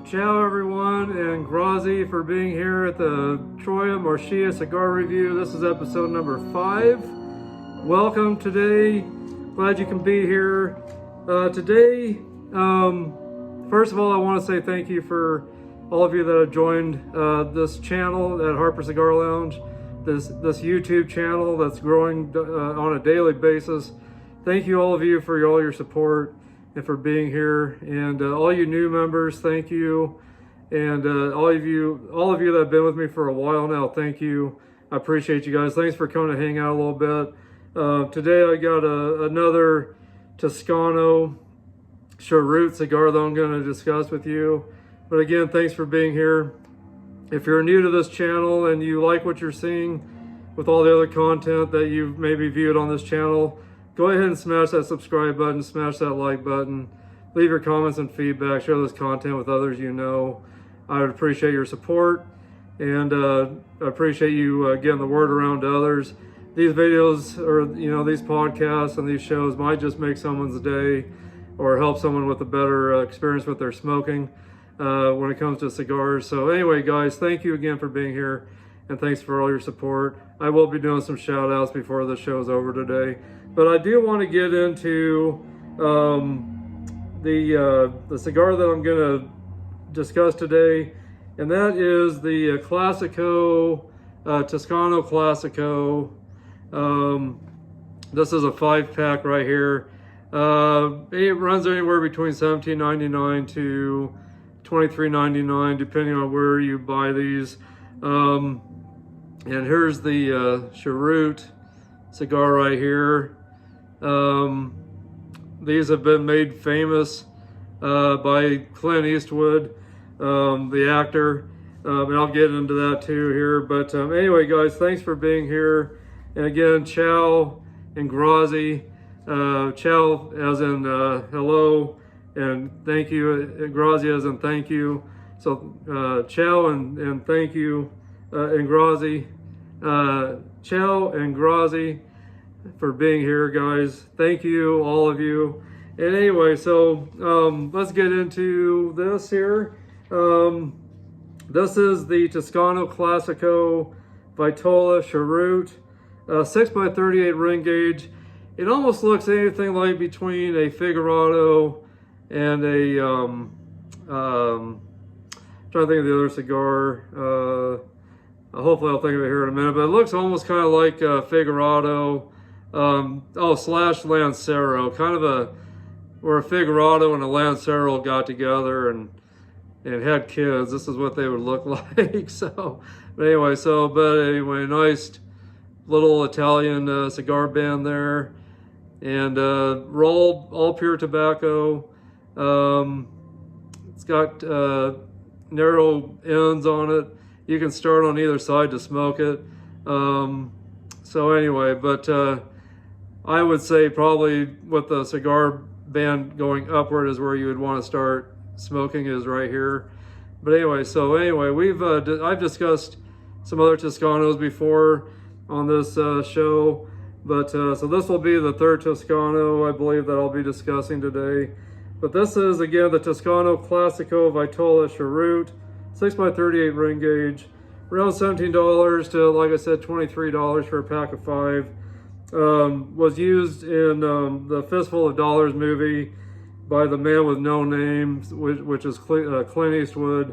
Ciao everyone, and grazie for being here at the Troia Marcia Cigar Review. This is episode number 5. Welcome today. Glad you can be here. Today, first of all, I want to say thank you for all of you that have joined this channel at Harper Cigar Lounge, this YouTube channel that's growing on a daily basis. Thank you all of you for all your support and for being here, and all you new members, thank you, and all of you that have been with me for a while now, thank you. I appreciate you guys. Thanks for coming to hang out a little bit. Today I got another Toscano Cheroot cigar that I'm going to discuss with you. But again, thanks for being here. If you're new to this channel and you like what you're seeing with all the other content that you've maybe viewed on this channel, go ahead and smash that subscribe button, smash that like button, leave your comments and feedback, share this content with others you know. I would appreciate your support, and I appreciate you getting the word around to others. These videos, or these podcasts and these shows might just make someone's day or help someone with a better experience with their smoking when it comes to cigars. So anyway, guys, thank you again for being here, and thanks for all your support. I will be doing some shout outs before the show's over today. But I do want to get into the cigar that I'm going to discuss today, and that is the Classico, Toscano Classico. This is a 5-pack right here. It runs anywhere between $17.99 to $23.99, depending on where you buy these. And here's the Cheroot cigar right here. These have been made famous by Clint Eastwood, the actor, and I'll get into that too here. But anyway, guys, thanks for being here. And again, ciao and grazie. Ciao as in hello, and thank you, and grazie as in thank you. So ciao and thank you, and grazie. Ciao and grazie for being here, guys. Thank you, all of you. And anyway, so let's get into this here. This is the Toscano Classico Vitola Cheroot, 6x38 ring gauge. It almost looks anything like between a Figurado and a trying to think of the other cigar. Hopefully I'll think of it here in a minute, but it looks almost kind of like Figurado, slash Lancero, kind of where a Figurado and a Lancero got together and had kids. This is what they would look like. But anyway, nice little Italian cigar band there, and rolled all pure tobacco. It's got narrow ends on it. You can start on either side to smoke it. So anyway, but I would say probably with the cigar band going upward is where you would want to start smoking, is right here. But anyway, we've I've discussed some other Toscanos before on this show, but so this will be the third Toscano I believe that I'll be discussing today. But this is again the Toscano Classico Vitola Cheroot, 6x38 ring gauge, around $17 to, like I said, $23 for a pack of 5. Was used in the Fistful of Dollars movie by the man with no name, which is Clint Eastwood,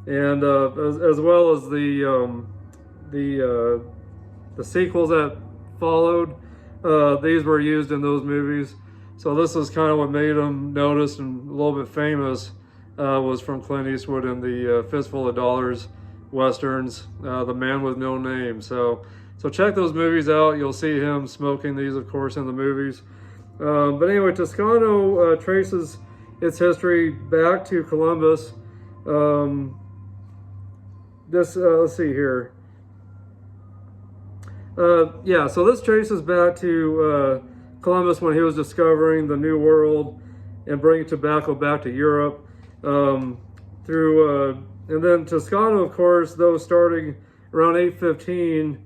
and as well as the sequels that followed. These were used in those movies. So this is kind of what made them noticed and a little bit famous. Was from Clint Eastwood in the Fistful of Dollars westerns, The Man with No Name. So check those movies out. You'll see him smoking these, of course, in the movies. But anyway, Toscano traces its history back to Columbus. Let's see here. So this traces back to Columbus when he was discovering the New World and bringing tobacco back to Europe. And then Toscano, of course, though starting around 815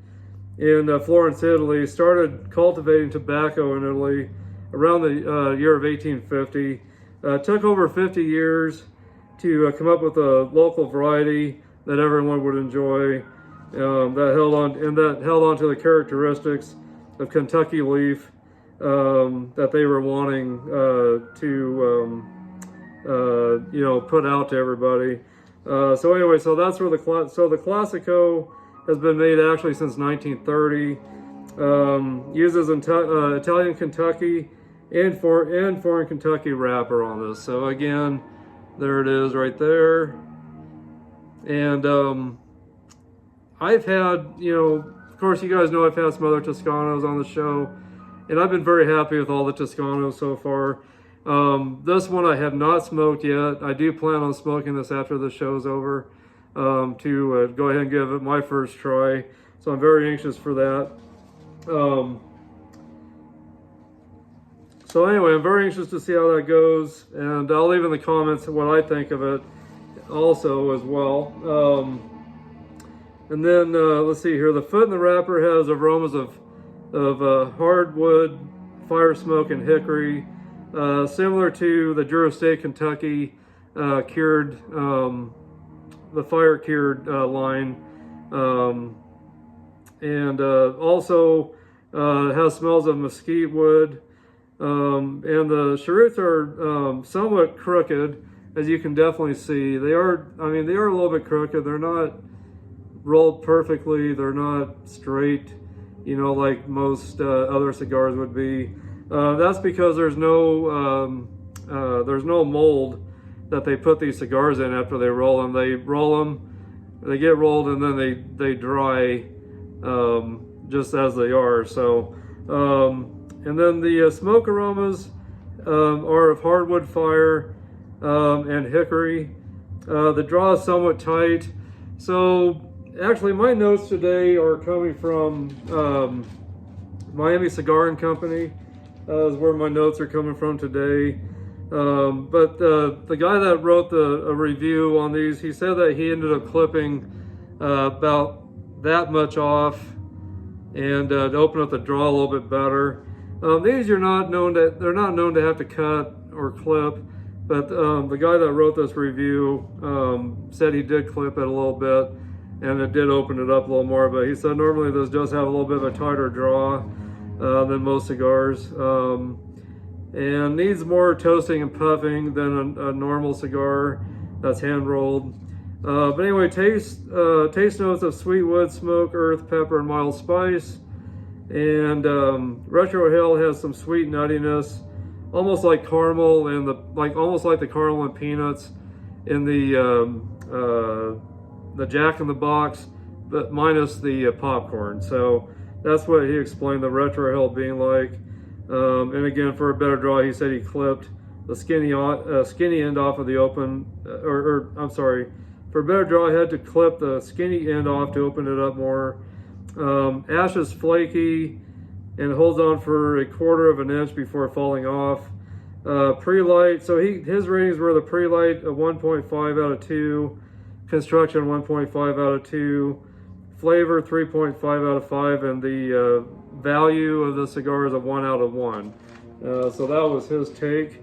in Florence, Italy, started cultivating tobacco in Italy around the year of 1850. Took over 50 years to come up with a local variety that everyone would enjoy, that held on to the characteristics of Kentucky leaf that they were wanting to put out to everybody. So anyway, so that's where the Classico has been made actually since 1930. Uses Italian Kentucky and foreign Kentucky wrapper on this. So again, there it is right there. And I've had, of course you guys know I've had some other Toscanos on the show, and I've been very happy with all the Toscanos so far. This one I have not smoked yet. I do plan on smoking this after the show's over, to go ahead and give it my first try. So I'm very anxious for that. So anyway, I'm very anxious to see how that goes, and I'll leave in the comments what I think of it also as well. And then let's see here. The foot in the wrapper has aromas of hardwood, fire smoke, and hickory, similar to the Drew Estate Kentucky cured, the fire cured line, and also has smells of mesquite wood. And the cheroots are somewhat crooked, as you can definitely see. They are a little bit crooked. They're not rolled perfectly. They're not straight, like most other cigars would be. That's because there's no mold that they put these cigars in after they roll them. They roll them, they get rolled, and then they dry just as they are. So, and then the smoke aromas are of hardwood fire and hickory. The draw is somewhat tight. So actually my notes today are coming from Miami Cigar and Company, is where my notes are coming from today. But the guy that wrote a review on these, he said that he ended up clipping about that much off, and to open up the draw a little bit better. These they're not known to have to cut or clip, but the guy that wrote this review said he did clip it a little bit, and it did open it up a little more. But he said normally this does have a little bit of a tighter draw than most cigars, and needs more toasting and puffing than a normal cigar that's hand rolled. But anyway, taste notes of sweet wood, smoke, earth, pepper, and mild spice. And Retro Hill has some sweet nuttiness, almost like caramel, and almost like the caramel and peanuts in the Jack in the Box, but minus the popcorn. So that's what he explained the Retro Hill being like. And again, for a better draw, he said he clipped the skinny end off of the open, I'm sorry, for a better draw, I had to clip the skinny end off to open it up more. Ash is flaky and holds on for a quarter of an inch before falling off. Pre-light, so his ratings were the pre-light a 1.5 out of 2, construction 1.5 out of 2, flavor 3.5 out of 5, and the value of the cigar is a 1 out of 1. So that was his take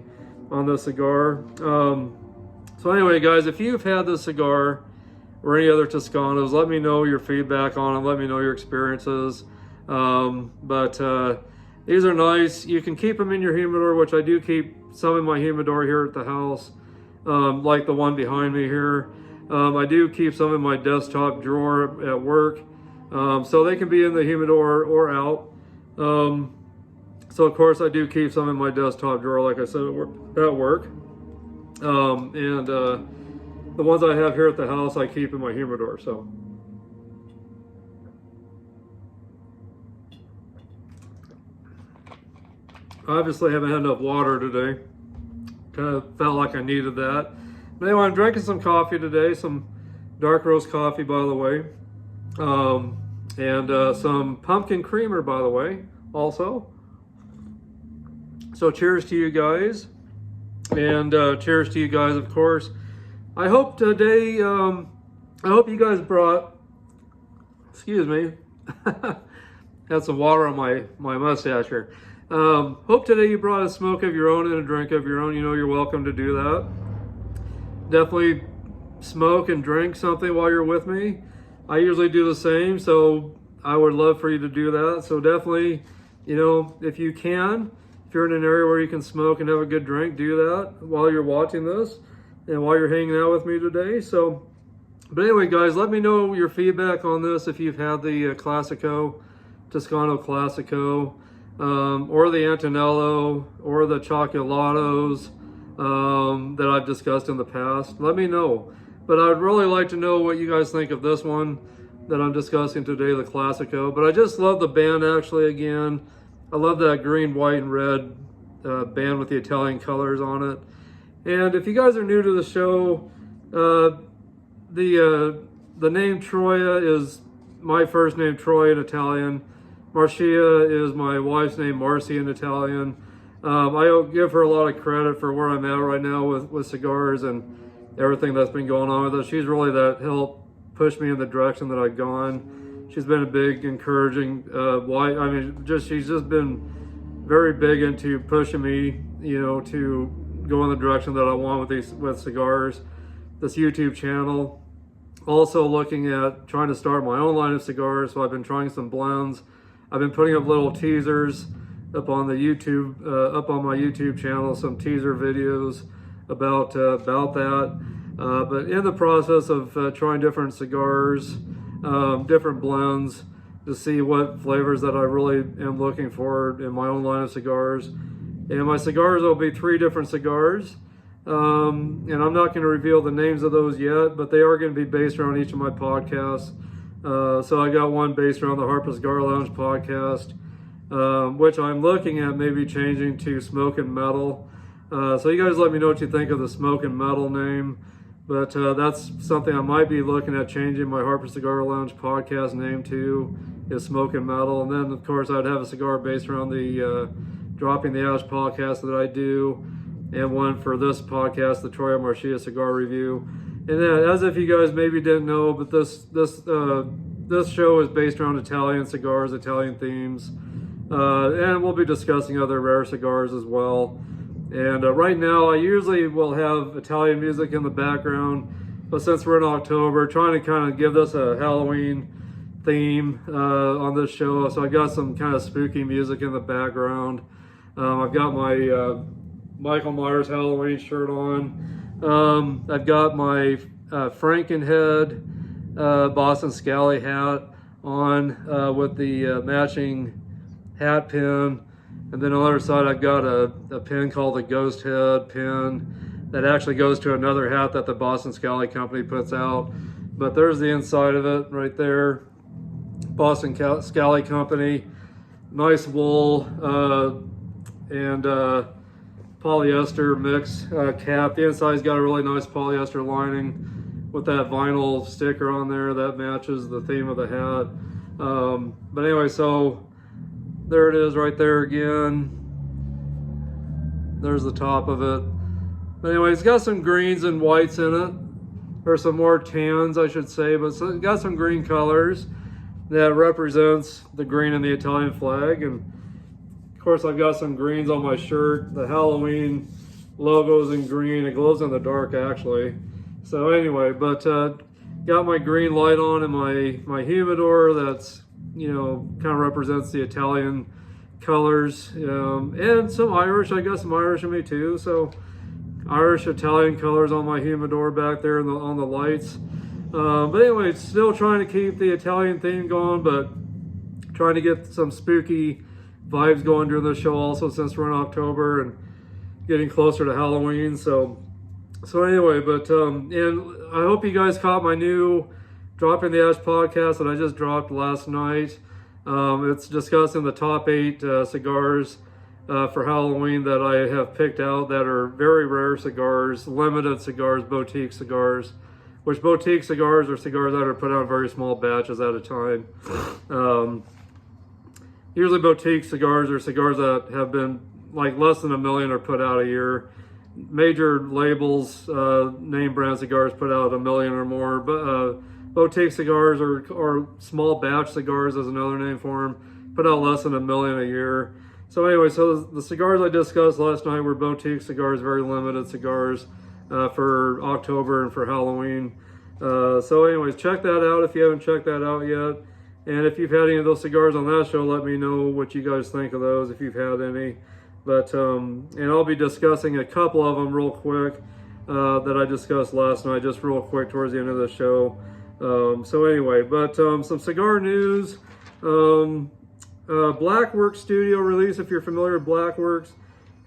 on the cigar. So anyway, guys, if you've had this cigar or any other Toscanos, let me know your feedback on them. Let me know your experiences. But these are nice. You can keep them in your humidor, which I do keep some in my humidor here at the house, like the one behind me here. I do keep some in my desktop drawer at work, so they can be in the humidor or out. So of course I do keep some in my desktop drawer, like I said, at work. And the ones I have here at the house, I keep in my humidor. So obviously haven't had enough water today. Kind of felt like I needed that. But anyway, I'm drinking some coffee today, some dark roast coffee, by the way. And some pumpkin creamer, by the way, also. So cheers to you guys. And cheers to you guys, of course. I hope today, I hope you guys brought, excuse me, had some water on my mustache here. Hope today you brought a smoke of your own and a drink of your own. You know you're welcome to do that. definitely smoke and drink something while you're with me. I usually do the same, so I would love for you to do that. So definitely, you know, if you can, if you're in an area where you can smoke and have a good drink, do that while you're watching this and while you're hanging out with me today. So, but anyway, guys, let me know your feedback on this if you've had the Toscano Classico, or the Antonello, or the Chocolatos that I've discussed in the past. Let me know. But I'd really like to know what you guys think of this one that I'm discussing today, the Classico. But I just love the band, actually, again. I love that green, white, and red band with the Italian colors on it. And if you guys are new to the show, the name Troia is my first name, Troy, in Italian. Marcia is my wife's name, Marcy, in Italian. I give her a lot of credit for where I'm at right now with cigars and everything that's been going on with us. She's really helped push me in the direction that I've gone. She's been a big encouraging wife. I mean, she's just been very big into pushing me, you know, to go in the direction that I want with cigars. This YouTube channel. Also looking at trying to start my own line of cigars. So I've been trying some blends. I've been putting up little teasers up on the YouTube, up on my YouTube channel, some teaser videos about that. But in the process of trying different cigars, different blends, to see what flavors that I really am looking for in my own line of cigars. And my cigars will be 3 different cigars. And I'm not going to reveal the names of those yet, but they are going to be based around each of my podcasts. So I got one based around the Harper Cigar Lounge podcast, which I'm looking at maybe changing to Smoke and Metal. So you guys let me know what you think of the Smoke and Metal name. But that's something I might be looking at changing my Harper Cigar Lounge podcast name to, is Smoke and Metal. And then, of course, I'd have a cigar based around the Dropping the Ash podcast that I do, and one for this podcast, the Troia Marcia Cigar Review. And then, as if you guys maybe didn't know, but this show is based around Italian cigars, Italian themes, and we'll be discussing other rare cigars as well. And right now, I usually will have Italian music in the background, but since we're in October, trying to kind of give this a Halloween theme on this show, so I got some kind of spooky music in the background. I've got my Michael Myers Halloween shirt on. I've got my Frankenhead Boston Scally hat on with the matching hat pin. And then on the other side, I've got a pin called the Ghost Head pin that actually goes to another hat that the Boston Scally Company puts out. But there's the inside of it right there. Boston Scally Company. Nice wool and polyester mix cap. The inside's got a really nice polyester lining with that vinyl sticker on there that matches the theme of the hat. But anyway, so there it is right there again. There's the top of it. But anyway, it's got some greens and whites in it, or some more tans, I should say, but it's got some green colors that represents the green in the Italian flag. And of course, I've got some greens on my shirt. The Halloween logo's in green. It glows in the dark, actually. So anyway, but got my green light on in my humidor. That's, you know, kind of represents the Italian colors, and some Irish. I got some Irish in me too. So Irish Italian colors on my humidor back there on the lights. But anyway, still trying to keep the Italian theme going, but trying to get some spooky vibes going during the show also, since we're in October and getting closer to Halloween. So anyway, but and I hope you guys caught my new Dropping the Ash podcast that I just dropped last night. It's discussing the top 8 cigars for Halloween that I have picked out that are very rare cigars, limited cigars, boutique cigars, which boutique cigars are cigars that are put out in very small batches at a time. Usually boutique cigars are cigars that have been like less than 1 million are put out a year. Major labels, name brand cigars put out 1 million or more, but boutique cigars or small batch cigars is another name for them, put out less than 1 million a year. So anyway, so the cigars I discussed last night were boutique cigars, very limited cigars. for October and for Halloween. So anyways, check that out if you haven't checked that out yet. And if you've had any of those cigars on that show, let me know what you guys think of those, if you've had any. But, and I'll be discussing a couple of them real quick that I discussed last night, just real quick towards the end of the show. So anyway, but some cigar news. Blackworks Studio release, if you're familiar with Blackworks,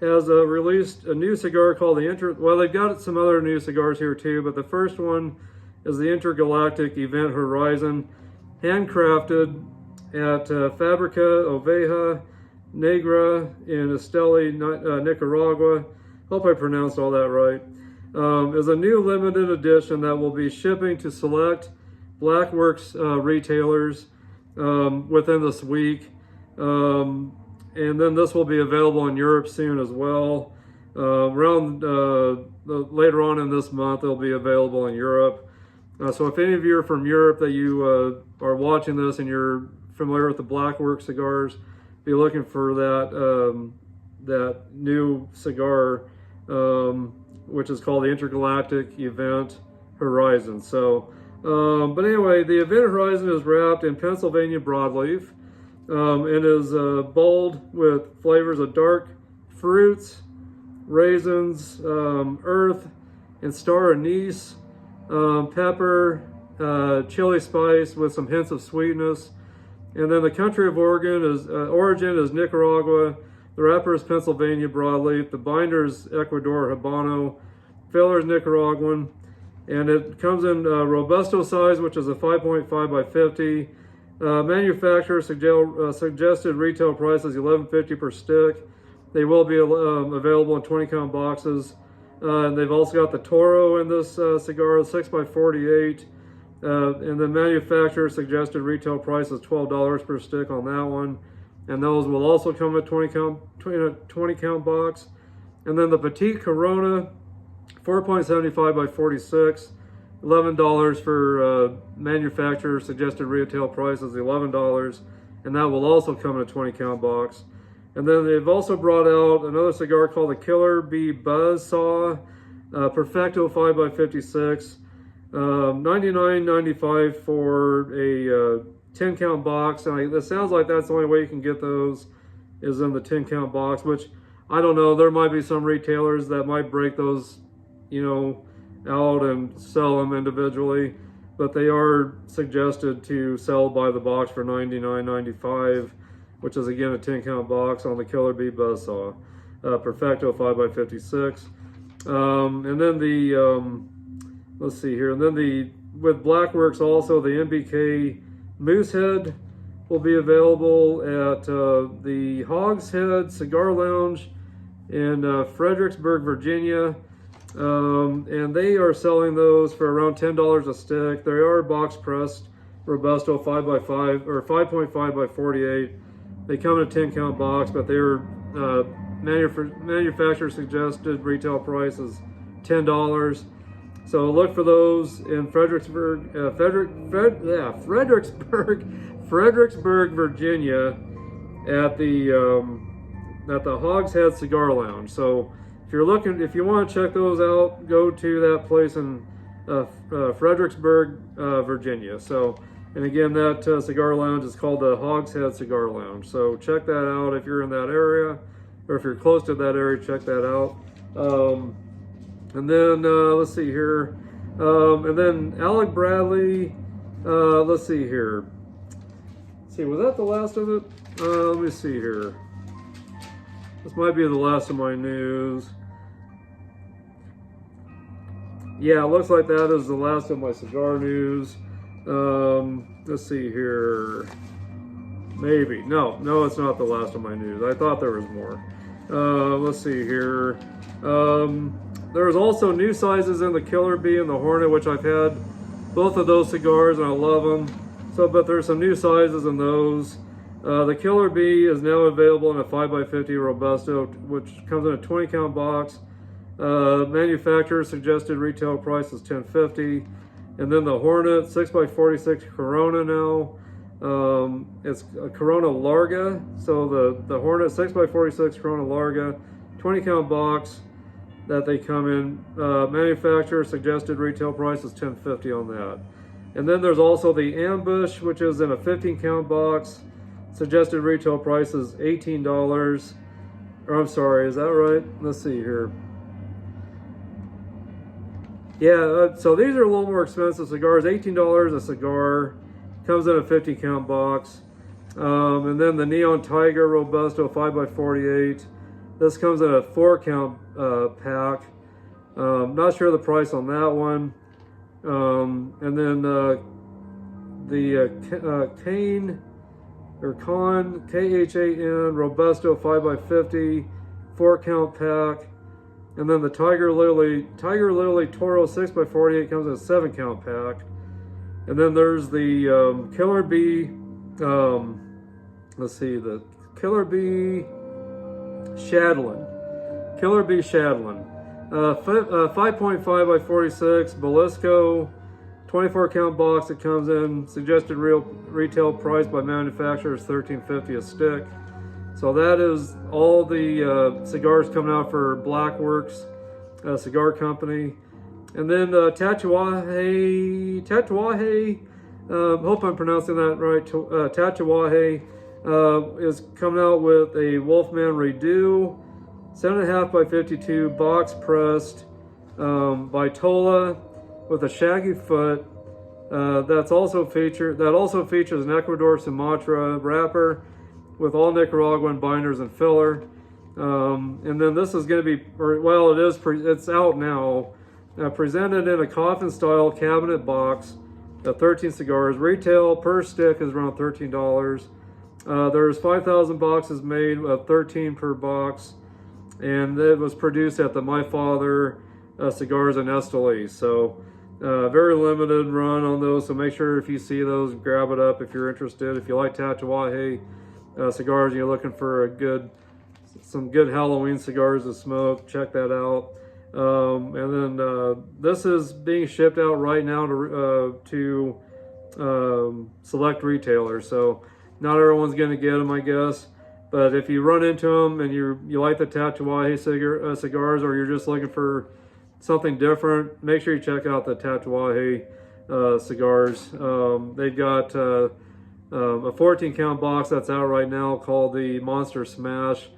has released a new cigar called the well, they've got some other new cigars here too, but the first one is the Intergalactic Event Horizon, handcrafted at Fabrica Oveja Negra in Esteli, Nicaragua. Hope I pronounced all that right. Is a new limited edition that will be shipping to select Blackworks retailers within this week. And then this will be available in Europe soon as well. Later on in this month, it'll be available in Europe. So if any of you are from Europe that you are watching this and you're familiar with the Blackworks cigars, be looking for that new cigar, which is called the Intergalactic Event Horizon. So, but anyway, the Event Horizon is wrapped in Pennsylvania broadleaf and is bold with flavors of dark fruits, raisins, earth, and star anise, pepper, chili spice with some hints of sweetness. And then the country of origin is Nicaragua. The wrapper is Pennsylvania broadleaf. The binder is Ecuador Habano. Filler is Nicaraguan. And it comes in Robusto size, which is a 5.5 by 50. Manufacturer suggested retail price is $11.50 per stick. They will be available in 20 count boxes. And they've also got the Toro in this cigar, 6 by 48. And the manufacturer suggested retail price is $12 per stick on that one. And those will also come at 20 count box. And then the Petite Corona, 4.75 by 46, $11 for manufacturer suggested retail price is $11. And that will also come in a 20 count box. And then they've also brought out another cigar called the Killer Bee Buzz Saw, Perfecto 5 by 56. $99.95 for a 10 count box, and it sounds like that's the only way you can get those is in the 10 count box, which I don't know, there might be some retailers that might break those, out and sell them individually, but they are suggested to sell by the box for $99.95, which is again a 10 count box on the Killer Bee Buzzsaw, Perfecto 5 by 56. And then the let's see here. And then with Blackworks also, the MBK Moosehead will be available at the Hogshead Cigar Lounge in Fredericksburg, Virginia. And they are selling those for around $10 a stick. They are box pressed Robusto 5 by 5 or 5.5 by 48. They come in a 10 count box, but they're manufacturer suggested retail price is $10. So look for those in Fredericksburg, Virginia, at the Hogshead Cigar Lounge. So if you want to check those out, go to that place in Fredericksburg, Virginia. So, and again, that cigar lounge is called the Hogshead Cigar Lounge. So check that out if you're in that area, or if you're close to that area, check that out. And then, let's see here. And then Alec Bradley, let's see here. Let's see, was that the last of it? Let me see here. This might be the last of my news. Yeah, it looks like that is the last of my cigar news. Let's see here. Maybe. No, it's not the last of my news. I thought there was more. Let's see here. There's also new sizes in the Killer Bee and the Hornet, which I've had both of those cigars and I love them. So, but there's some new sizes in those. The Killer Bee is now available in a 5 by 50 Robusto, which comes in a 20 count box. Manufacturer suggested retail price is $10.50. And then the Hornet 6 by 46 Corona now. It's a Corona Larga. So the Hornet 6 by 46 Corona Larga, 20 count box. that they come in. Manufacturer suggested retail price is $10.50 on that. And then there's also the Ambush, which is in a 15 count box. Suggested retail price is $18. Or I'm sorry, is that right? Let's see here. Yeah, so these are a little more expensive cigars. $18 a cigar. Comes in a 50 count box. And then the Neon Tiger Robusto 5x48. This comes in a 4 count pack. Not sure the price on that one. And then the Kane or Con KHAN Robusto 5x50 4 count pack. And then the Tiger Lily Toro 6x48 comes in a 7 count pack. And then there's the Killer Bee, let's see, the Killer Bee Shadlin. 5.5x46 Belisco, 24 count box it comes in. Suggested retail price by manufacturer is $13.50 a stick. So that is all the cigars coming out for Blackworks Cigar Company. And then Tatuaje, hope I'm pronouncing that right, Tatuaje is coming out with a Wolfman Redo, 7.5x52 box pressed by Tola with a shaggy foot. That also features an Ecuador Sumatra wrapper with all Nicaraguan binders and filler. And then this is going to be, it's out now. Presented in a coffin style cabinet box, 13 cigars. Retail per stick is around $13. There's 5,000 boxes made, 13 per box, and it was produced at the My Father Cigars in Esteli. So very limited run on those, so make sure if you see those, grab it up if you're interested. If you like Tatuaje cigars and you're looking for some good Halloween cigars to smoke, check that out. And then this is being shipped out right now to select retailers. So not everyone's going to get them, I guess. But if you run into them and you like the Tatuaje cigars, or you're just looking for something different, make sure you check out the Tatuaje cigars. They've got a 14 count box that's out right now called the Monster Smash.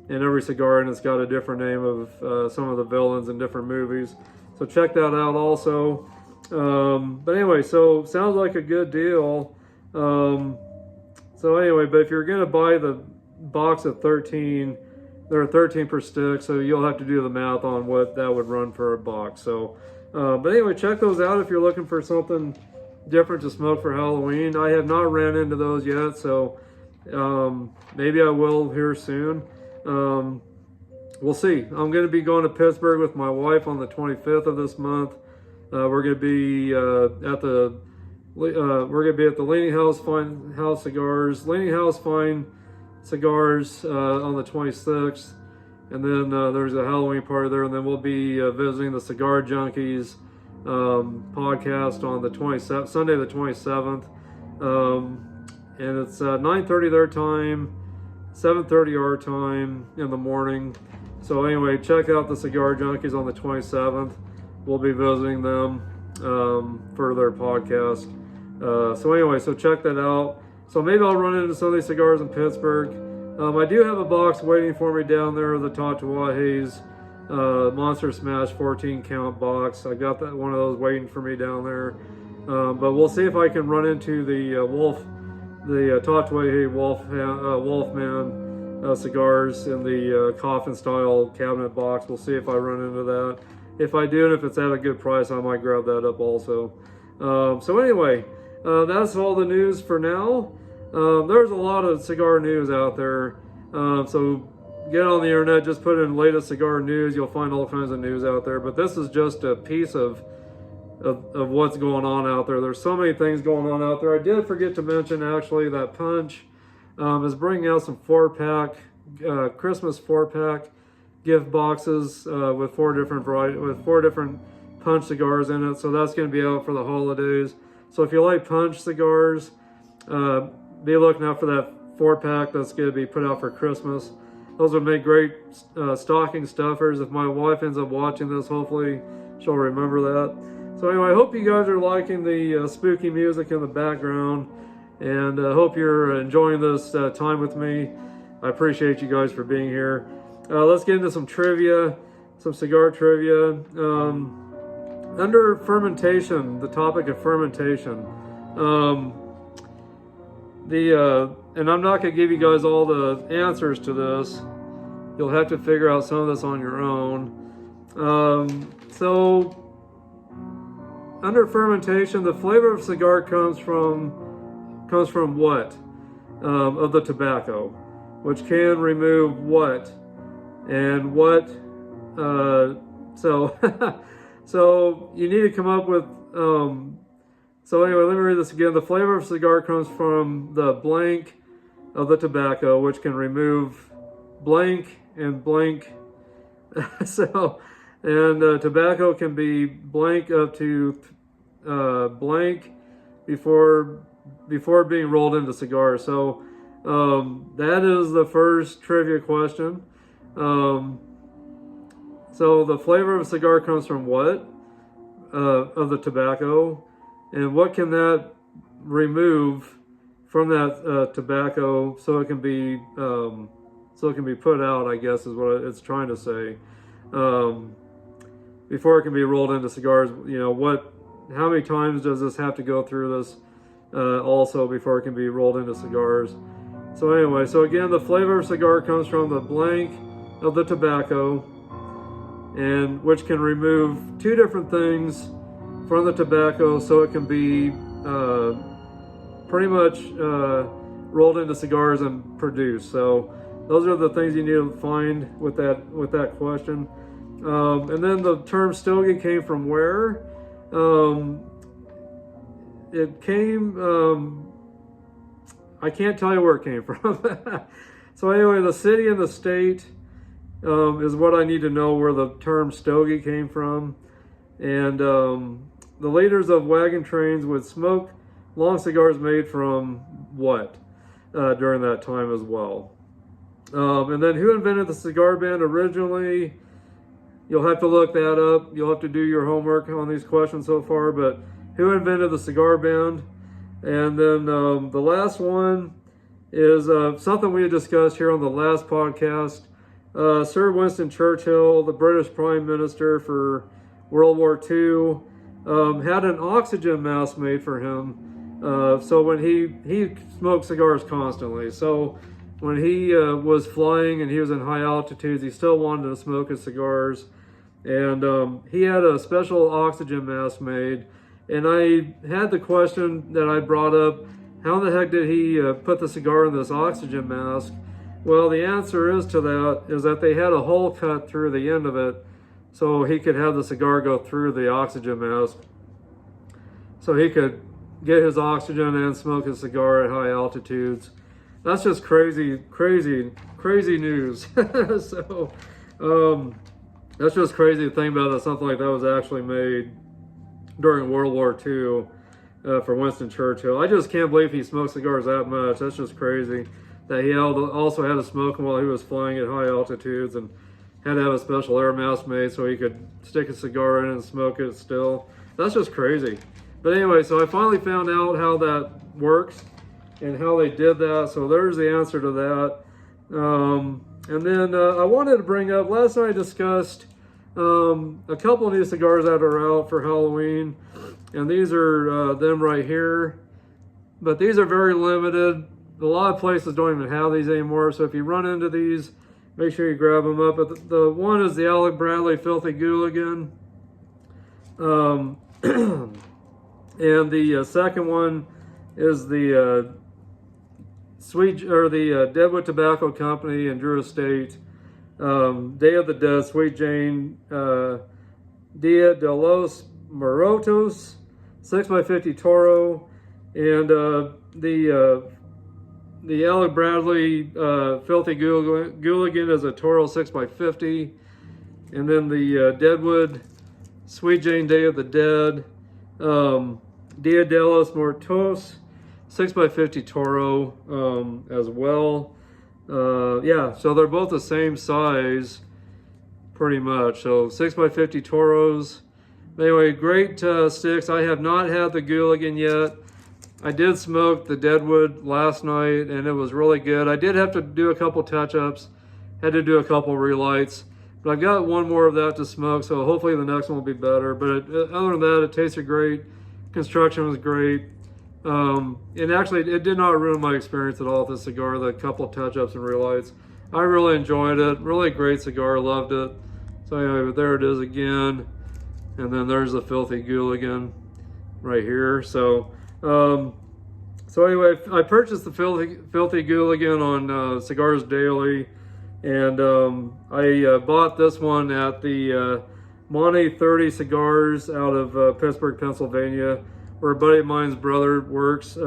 In every cigar, and it's got a different name of some of the villains in different movies. So check that out also. But anyway, so sounds like a good deal. So anyway, but if you're going to buy the box of 13, there are 13 per stick, so you'll have to do the math on what that would run for a box. So, but anyway, check those out if you're looking for something different to smoke for Halloween. I have not ran into those yet, so maybe I will here soon. We'll see. I'm going to be going to Pittsburgh with my wife on the 25th of this month. We're going to be at the Leaning House Fine Cigars on the 26th, and then there's a Halloween party there, and then we'll be visiting the Cigar Junkies podcast on the Sunday the 27th, and it's 9:30 their time, 7:30 our time in the morning. So anyway, check out the Cigar Junkies on the 27th. We'll be visiting them for their podcast. So anyway, so check that out. So maybe I'll run into some of these cigars in Pittsburgh. I do have a box waiting for me down there, the Tatuaje's Monster Smash 14 count box. I got that one of those waiting for me down there. But we'll see if I can run into the Tatuaje Wolfman cigars in the coffin style cabinet box. We'll see if I run into that. If I do, and if it's at a good price, I might grab that up also. So anyway, that's all the news for now. There's a lot of cigar news out there. So get on the internet, just put in latest cigar news. You'll find all kinds of news out there. But this is just a piece of what's going on out there. There's so many things going on out there. I did forget to mention actually that Punch is bringing out some 4-pack Christmas 4-pack gift boxes with four different Punch cigars in it. So that's going to be out for the holidays. So if you like Punch cigars, be looking out for that 4-pack that's going to be put out for Christmas. those would make great stocking stuffers. If my wife ends up watching this, hopefully she'll remember that. So anyway, I hope you guys are liking the spooky music in the background, and I hope you're enjoying this time with me. I appreciate you guys for being here. Let's get into some trivia, some cigar trivia. Under fermentation, the topic of fermentation, and I'm not going to give you guys all the answers to this. You'll have to figure out some of this on your own. So, under fermentation, the flavor of cigar comes from what? Of the tobacco, which can remove what? And what? So you need to come up with. So anyway, let me read this again. The flavor of cigar comes from the blank of the tobacco, which can remove blank and blank. Tobacco can be blank up to blank before being rolled into cigars. So that is the first trivia question. So the flavor of a cigar comes from what? Of the tobacco, and what can that remove from that tobacco so it can be put out, I guess is what it's trying to say. Before it can be rolled into cigars, how many times does this have to go through this also before it can be rolled into cigars? So anyway, so again, the flavor of cigar comes from the blank of the tobacco, and which can remove two different things from the tobacco so it can be pretty much rolled into cigars and produced. So those are the things you need to find with that question. And then the term stogie came from where? It came, I can't tell you where it came from. So anyway, the city and the state is what I need to know where the term stogie came from. And the leaders of wagon trains would smoke long cigars made from what during that time as well. And then who invented the cigar band originally? You'll have to look that up. You'll have to do your homework on these questions so far, but who invented the cigar band? And then the last one is something we had discussed here on the last podcast. Sir Winston Churchill, the British Prime Minister for World War II, had an oxygen mask made for him. So when he smoked cigars constantly. So when he was flying and he was in high altitudes, he still wanted to smoke his cigars. And he had a special oxygen mask made. And I had the question that I brought up, how in the heck did he put the cigar in this oxygen mask? Well, the answer is that they had a hole cut through the end of it so he could have the cigar go through the oxygen mask. So he could get his oxygen and smoke his cigar at high altitudes. That's just crazy news. So that's just crazy to think about that something like that was actually made during World War II for Winston Churchill. I just can't believe he smoked cigars that much. That's just crazy. That he also had to smoke them while he was flying at high altitudes and had to have a special air mask made so he could stick a cigar in and smoke it still. That's just crazy. But anyway, so I finally found out how that works and how they did that. So there's the answer to that. And then I wanted to bring up, last night I discussed a couple of new cigars that are out for Halloween. And these are them right here. But these are very limited. A lot of places don't even have these anymore. So if you run into these, make sure you grab them up. But the one is the Alec Bradley Filthy Gooligan. And the second one is the Deadwood Tobacco Company in Drew Estate, Day of the Dead, Sweet Jane, Dia de los Muertos, 6x50 Toro, and the Alec Bradley Filthy Gooligan is a Toro 6x50, and then the Deadwood Sweet Jane Day of the Dead, Dia de los Muertos, 6x50 Toro as well. Yeah, so they're both the same size, pretty much. So 6x50 Toros. Anyway, great sticks. I have not had the Gooligan yet. I did smoke the Deadwood last night, and it was really good. I did have to do a couple touch-ups, had to do a couple relights, but I've got one more of that to smoke, so hopefully the next one will be better. But other than that, it tasted great. Construction was great. And actually, it did not ruin my experience at all with this cigar, the couple touch-ups and relights. I really enjoyed it. Really great cigar, loved it. So anyway, but there it is again. And then there's the Filthy Gooligan right here. So anyway, I purchased the Filthy Gooligan on Cigars Daily, and I bought this one at the Monte 30 Cigars out of Pittsburgh, Pennsylvania, where a buddy of mine's brother works.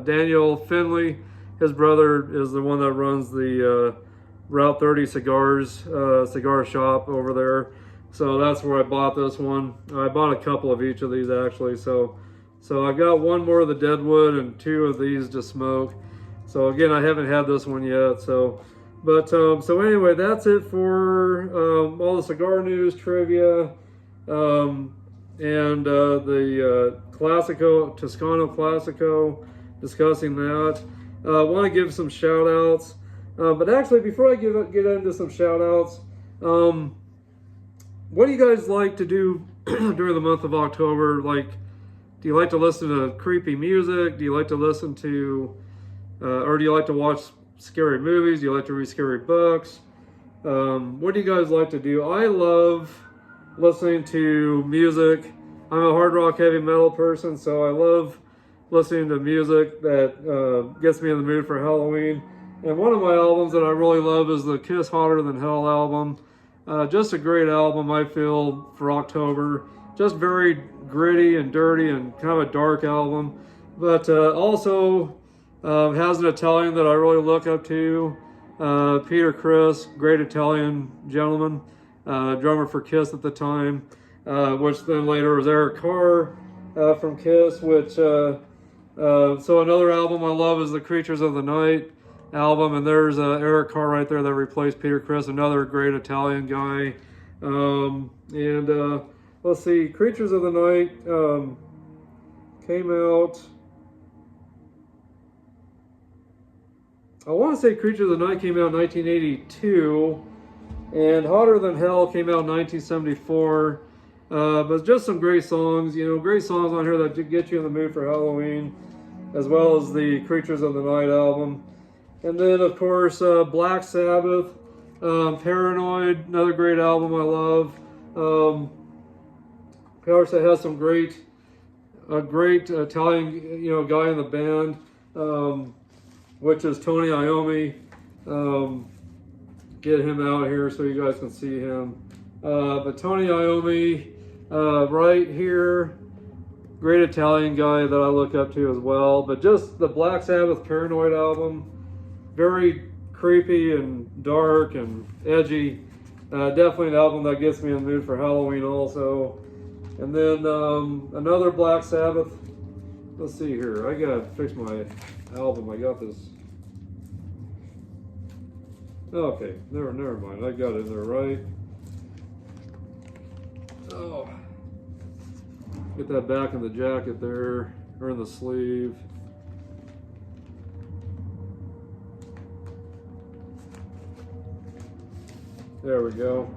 Daniel Finley, his brother, is the one that runs the Route 30 Cigars cigar shop over there. So that's where I bought this one. I bought a couple of each of these actually. So I've got one more of the Deadwood and two of these to smoke. So again, I haven't had this one yet. So anyway, that's it for all the cigar news, trivia, and the Toscano Classico, discussing that. I want to give some shout outs. But actually, before I get into some shout outs, what do you guys like to do during the month of October? Like, do you like to listen to creepy music? Do you like to listen to, or do you like to watch scary movies? Do you like to read scary books? What do you guys like to do? I love listening to music. I'm a hard rock, heavy metal person, so I love listening to music that gets me in the mood for Halloween. And one of my albums that I really love is the Kiss Hotter Than Hell album. Just a great album, I feel, for October. Just very gritty and dirty and kind of a dark album. But also has an Italian that I really look up to. Peter Criss, great Italian gentleman, drummer for Kiss at the time, which then later was Eric Carr from Kiss. So another album I love is the Creatures of the Night album, and there's Eric Carr right there that replaced Peter Criss, another great Italian guy. Let's see, Creatures of the Night came out, I want to say Creatures of the Night came out in 1982, and Hotter Than Hell came out in 1974. But just some great songs, great songs on here that get you in the mood for Halloween, as well as the Creatures of the Night album. And then, of course, Black Sabbath, Paranoid, another great album I love. Of course, it has a great Italian, guy in the band, which is Tony Iommi. Get him out here so you guys can see him. But Tony Iommi, right here, great Italian guy that I look up to as well. But just the Black Sabbath Paranoid album, very creepy and dark and edgy. Definitely an album that gets me in the mood for Halloween also. And then another Black Sabbath. Let's see here. I gotta fix my album. I got this. Okay, never mind. I got it in there right. Oh, get that back in the jacket there, or in the sleeve. There we go.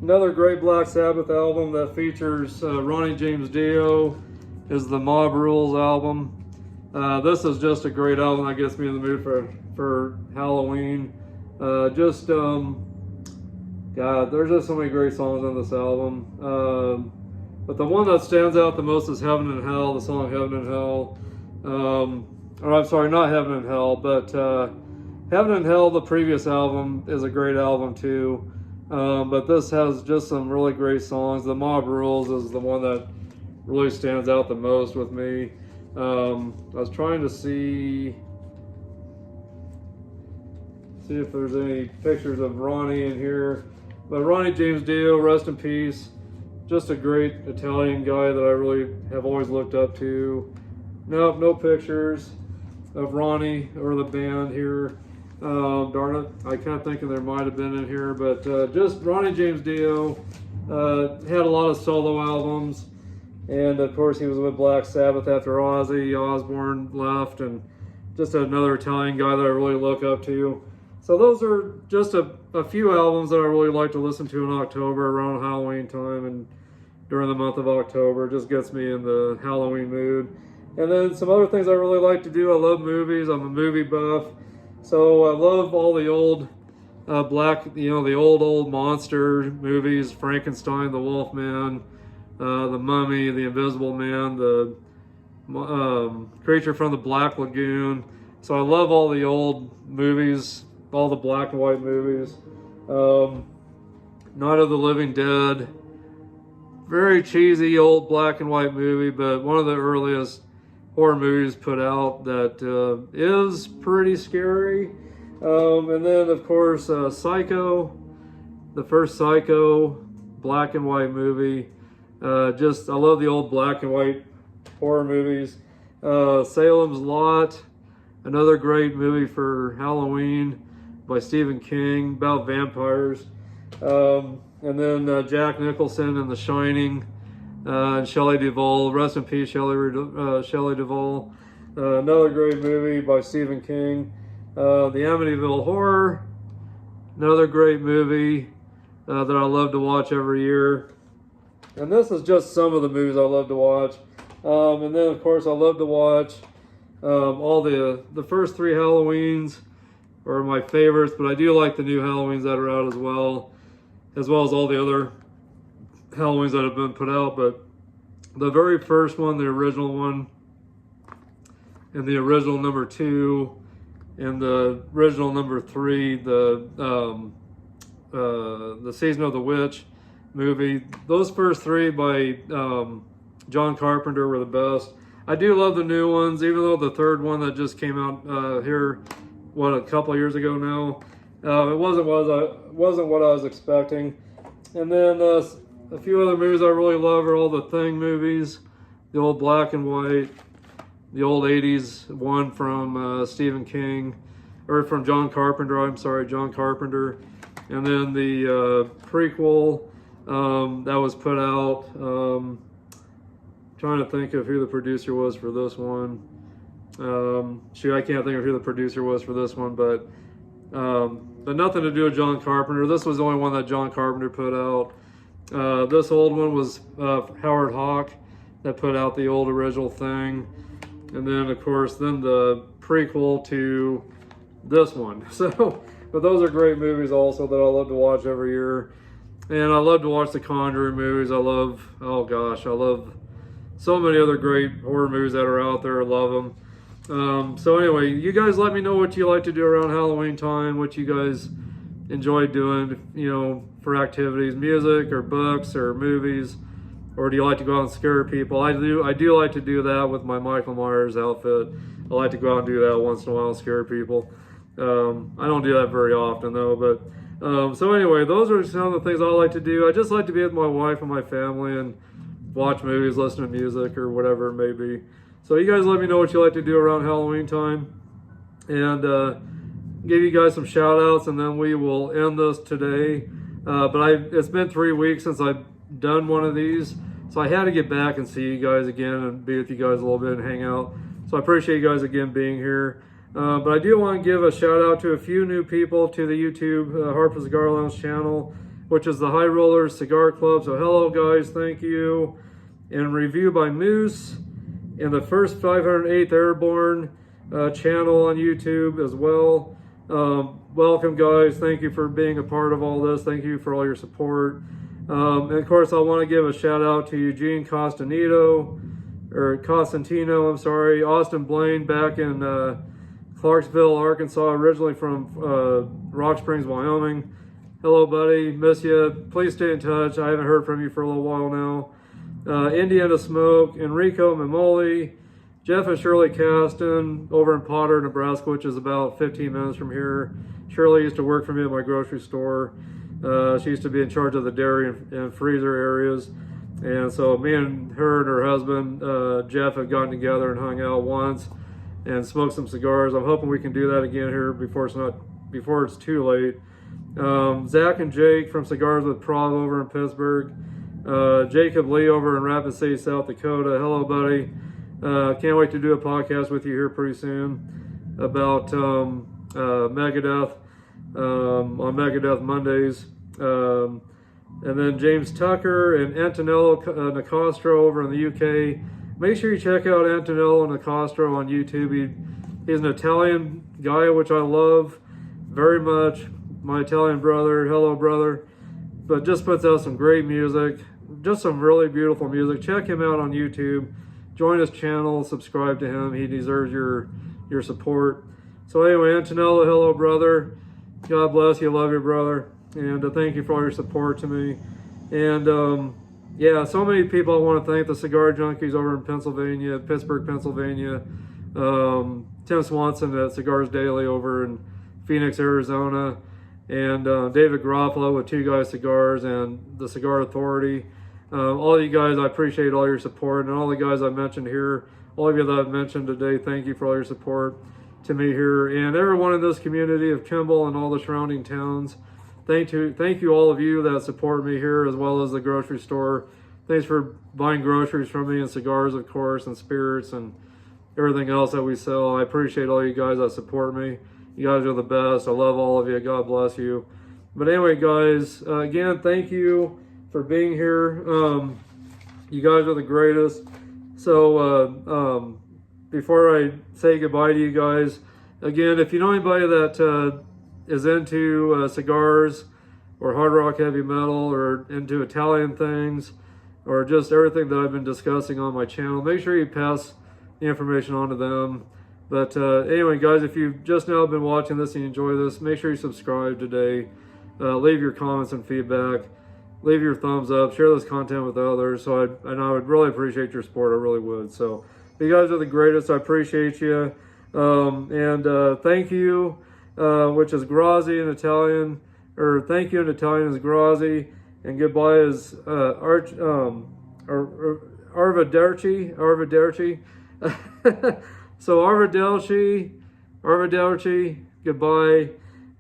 Another great Black Sabbath album that features Ronnie James Dio is the Mob Rules album. This is just a great album that gets me in the mood for Halloween. God, there's just so many great songs on this album. But the one that stands out the most is Heaven and Hell, the song Heaven and Hell. Or I'm sorry, not Heaven and Hell, but Heaven and Hell, the previous album, is a great album too. But this has just some really great songs. The Mob Rules is the one that really stands out the most with me. I was trying to see if there's any pictures of Ronnie in here. But Ronnie James Dio, rest in peace. Just a great Italian guy that I really have always looked up to. Nope, no pictures of Ronnie or the band here. Darn it, I kept thinking there might have been in here, but just Ronnie James Dio had a lot of solo albums, and of course he was with Black Sabbath after Ozzy Osbourne left, and just another Italian guy that I really look up to. So those are just a few albums that I really like to listen to in October around Halloween time and during the month of October. It just gets me in the Halloween mood. And then some other things I really like to do. I love movies. I'm a movie buff. So I love all the old the old monster movies, Frankenstein, the Wolfman, the Mummy, the Invisible Man, the Creature from the Black Lagoon. So I love all the old movies, all the black and white movies. Night of the Living Dead. Very cheesy old black and white movie, but one of the earliest horror movies put out that is pretty scary. And then, of course, Psycho, the first Psycho, black and white movie. I love the old black and white horror movies. Salem's Lot, another great movie for Halloween by Stephen King about vampires. And then Jack Nicholson in The Shining, and Shelley Duvall. Rest in peace, Shelley Duvall. Another great movie by Stephen King. The Amityville Horror, another great movie that I love to watch every year. And this is just some of the movies I love to watch. And then, of course, I love to watch all the first three Halloweens are my favorites, but I do like the new Halloweens that are out as well as all the other Halloweens that have been put out. But the very first one, the original one, and the original number 2, and the original number 3, the Season of the Witch movie. Those first three by John Carpenter were the best. I do love the new ones, even though the third one that just came out here, a couple of years ago now, it wasn't what I was expecting. And then a few other movies I really love are all the Thing movies, the old black and white, the old 80s one from Stephen King, or from John Carpenter, John Carpenter. And then the prequel that was put out, trying to think of who the producer was for this one. I can't think of who the producer was for this one, but nothing to do with John Carpenter. This was the only one that John Carpenter put out. This old one was Howard Hawks that put out the old original Thing. And then, of course, the prequel to this one. So, but those are great movies also that I love to watch every year. And I love to watch the Conjuring movies. I love so many other great horror movies that are out there. I love them. So anyway, you guys let me know what you like to do around Halloween time, what you guys enjoy doing, for activities, music or books or movies, or do you like to go out and scare people? I do like to do that with my Michael Myers outfit. I like to go out and do that once in a while and scare people. I don't do that very often though, but so anyway, those are some of the things I like to do. I just like to be with my wife and my family and watch movies, listen to music, or whatever it may be. So you guys let me know what you like to do around Halloween time, and give you guys some shout outs, and then we will end this today. It's been 3 weeks since I've done one of these, so I had to get back and see you guys again and be with you guys a little bit and hang out. So I appreciate you guys again being here. But I do want to give a shout out to a few new people to the YouTube Harper Cigar Lounge channel, which is the High Rollers Cigar Club. So hello guys, thank you. And review by Moose, and the first 508th Airborne channel on YouTube as well. Welcome guys, thank you for being a part of all this. Thank you for all your support. And of course I want to give a shout out to Eugene Costantino, Austin Blaine back in Clarksville, Arkansas, originally from Rock Springs, Wyoming. Hello buddy, miss you. Please stay in touch. I haven't heard from you for a little while now. Indiana Smoke, Enrico Mimoli, Jeff and Shirley Caston over in Potter, Nebraska, which is about 15 minutes from here. Shirley used to work for me at my grocery store. She used to be in charge of the dairy and freezer areas. And so me and her husband, Jeff, have gotten together and hung out once and smoked some cigars. I'm hoping we can do that again here before it's not before it's too late. Zach and Jake from Cigars with Prov over in Pittsburgh. Jacob Lee over in Rapid City, South Dakota. Hello, buddy. Can't wait to do a podcast with you here pretty soon about Megadeth on Megadeth Mondays. And then James Tucker and Antonello Nicastro over in the UK. Make sure you check out Antonello Nicastro on YouTube. He's an Italian guy, which I love very much. My Italian brother, hello brother. But just puts out some great music, just some really beautiful music. Check him out on YouTube. Join his channel, subscribe to him. He deserves your support. So anyway, Antonello, hello brother. God bless you, love your brother. And thank you for all your support to me. And yeah, so many people I want to thank. The Cigar Junkies over in Pennsylvania, Pittsburgh, Pennsylvania. Tim Swanson at Cigars Daily over in Phoenix, Arizona. And David Garofalo with Two Guys Cigars and the Cigar Authority. All you guys, I appreciate all your support. And all the guys I mentioned here, all of you that I've mentioned today, thank you for all your support to me here. And everyone in this community of Kimball and all the surrounding towns. Thank you all of you that support me here, as well as the grocery store. Thanks for buying groceries from me and cigars, of course, and spirits and everything else that we sell. I appreciate all you guys that support me. You guys are the best. I love all of you. God bless you. But anyway, guys, again, thank you for being here. You guys are the greatest. So before I say goodbye to you guys, again, if you know anybody that is into cigars or hard rock heavy metal or into Italian things or just everything that I've been discussing on my channel, make sure you pass the information on to them. But anyway, guys, if you've just now been watching this and you enjoy this, make sure you subscribe today. Leave your comments and feedback. Leave your thumbs up. Share this content with others. So I would really appreciate your support. I really would. So you guys are the greatest. I appreciate you. And thank you, which is grazie in Italian, or thank you in Italian is grazie, and goodbye is arrivederci. So arrivederci, goodbye,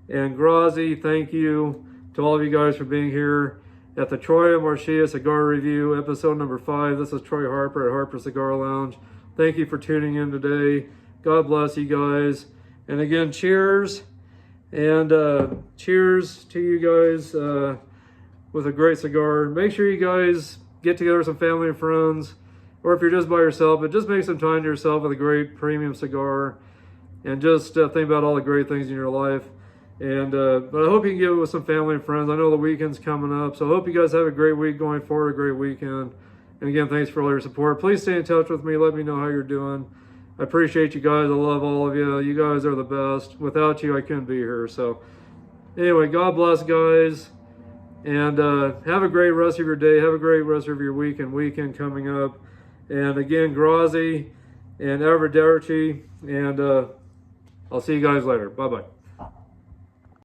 and grazie, thank you to all of you guys for being here at the Troia Marcia Cigar Review, episode number 5. This is Troy Harper at Harper Cigar Lounge. Thank you for tuning in today. God bless you guys. And again, cheers. And cheers to you guys with a great cigar. Make sure you guys get together with some family and friends, or if you're just by yourself, but just make some time to yourself with a great premium cigar, and just think about all the great things in your life. And but I hope you can get it with some family and friends. I know the weekend's coming up, so I hope you guys have a great week going forward, a great weekend. And again, thanks for all your support. Please stay in touch with me. Let me know how you're doing. I appreciate you guys. I love all of you. You guys are the best. Without you, I couldn't be here. So anyway, God bless, guys. And have a great rest of your day. Have a great rest of your week and weekend coming up. And again, grazie and arrivederci. And I'll see you guys later. Bye-bye.